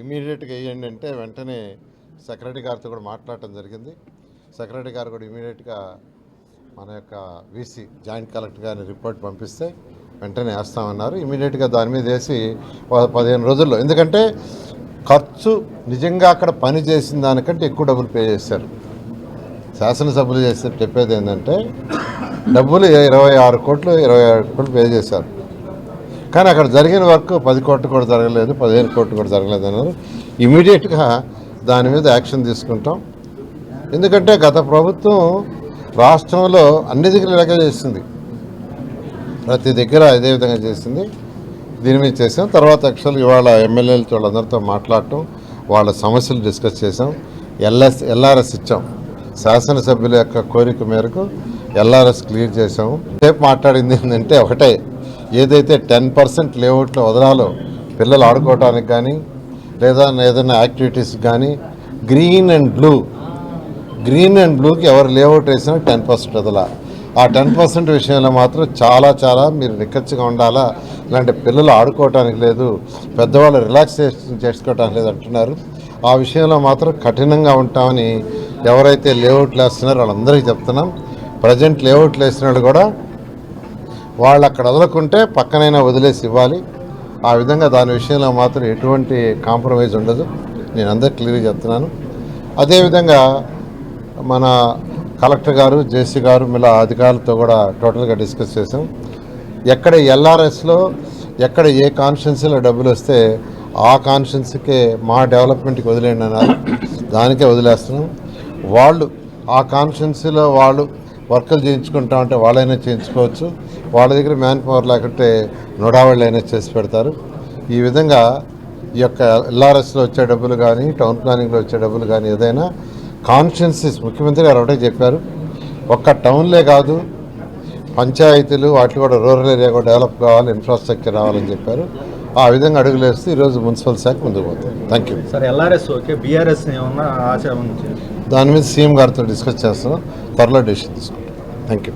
ఇమీడియట్గా వేయండి అంటే వెంటనే సెక్రటరీ గారితో కూడా మాట్లాడటం జరిగింది. సెక్రటరీ గారు కూడా ఇమీడియట్గా మన యొక్క వీసీ జాయింట్ కలెక్టర్ గారిని రిపోర్ట్ పంపిస్తే వెంటనే వేస్తామన్నారు. ఇమీడియట్గా దాని మీద వేసి 15 రోజుల్లో, ఎందుకంటే ఖర్చు నిజంగా అక్కడ పని చేసిన దానికంటే ఎక్కువ డబ్బులు పే చేశారు. శాసనసభ్యులు చేస్తే చెప్పేది ఏంటంటే డబ్బులు 26 కోట్లు 27 కోట్లు పే చేశారు, కానీ అక్కడ జరిగిన వర్క్ 10 కోట్లు కూడా జరగలేదు, 15 కోట్లు కూడా జరగలేదు అన్నారు. ఇమీడియట్గా దాని మీద యాక్షన్ తీసుకుంటాం. ఎందుకంటే గత ప్రభుత్వం రాష్ట్రంలో అన్ని దగ్గర ఇలాగే చేసింది, ప్రతి దగ్గర ఇదే విధంగా చేసింది. దీని మీద చేసాం. తర్వాత యాక్చువల్గా ఇవాళ ఎమ్మెల్యేలతో వాళ్ళందరితో మాట్లాడటం, వాళ్ళ సమస్యలు డిస్కస్ చేసాం. ఎల్ఆర్ఎస్ ఇచ్చాం. శాసనసభ్యుల యొక్క కోరిక మేరకు ఎల్ఆర్ఎస్ క్లియర్ చేసాము. రేపు మాట్లాడింది ఏంటంటే ఒకటే, ఏదైతే 10% లేఅవుట్లో వదలాలో పిల్లలు ఆడుకోవడానికి కానీ లేదా ఏదైనా యాక్టివిటీస్ కానీ గ్రీన్ అండ్ బ్లూకి ఎవరు లేఅవుట్ వేసినా 10% వదలా. ఆ 10% విషయంలో మాత్రం చాలా మీరు నిక్కచ్చిగా ఉండాలా. ఇలాంటి పిల్లలు ఆడుకోవటానికి లేదు, పెద్దవాళ్ళు రిలాక్సేషన్ చేసుకోవటానికి లేదు అంటున్నారు. ఆ విషయంలో మాత్రం కఠినంగా ఉంటామని ఎవరైతే లేఅవుట్లు వేస్తున్నారో వాళ్ళందరికీ చెప్తున్నాం. ప్రజెంట్ లేఅవుట్లు వేసిన వాళ్ళు కూడా వాళ్ళు అక్కడ వదలకుంటే పక్కనైనా వదిలేసి ఇవ్వాలి. ఆ విధంగా దాని విషయంలో మాత్రం ఎటువంటి కాంప్రమైజ్ ఉండదు. నేను అందరికి క్లియర్గా చెప్తున్నాను. అదేవిధంగా మన కలెక్టర్ గారు, జేసీ గారు మిలా అధికారులతో కూడా టోటల్గా డిస్కస్ చేసాం. ఎక్కడ ఎల్ఆర్ఎస్లో ఎక్కడ ఏ కాన్స్టిట్యున్సీలో డబ్బులు వస్తే ఆ కాన్స్టిట్యున్సీకే మా డెవలప్మెంట్కి వదిలేండి అన్నారు. దానికే వదిలేస్తున్నాం. వాళ్ళు ఆ కాన్స్టిట్యున్సీలో వాళ్ళు వర్కులు చేయించుకుంటామంటే వాళ్ళైనా చేయించుకోవచ్చు. వాళ్ళ దగ్గర మ్యాన్ పవర్ లేకుంటే నోడావాళ్ళు అయినా చేసి పెడతారు. ఈ విధంగా ఈ యొక్క ఎల్ఆర్ఎస్లో వచ్చే డబ్బులు కానీ టౌన్ ప్లానింగ్లో వచ్చే డబ్బులు కానీ ఏదైనా కాన్స్టిట్యున్సీస్, ముఖ్యమంత్రి గారు ఒకటే చెప్పారు, ఒక్క టౌన్లే కాదు పంచాయతీలు వాటిలో కూడా రూరల్ ఏరియా కూడా డెవలప్ కావాలి, ఇన్ఫ్రాస్ట్రక్చర్ రావాలని చెప్పారు. ఆ విధంగా అడుగులు వేస్తే ఈరోజు మున్సిపల్ శాఖ ముందుకు పోతుంది. Thank you sir. LRS okay, BRS ఏమన్నా ఆశ ఉంది? దాని మీద సీఎం గారితో డిస్కస్ చేస్తున్నాం, త్వరలో డెసిషన్ తీసుకుంటాం. Thank you.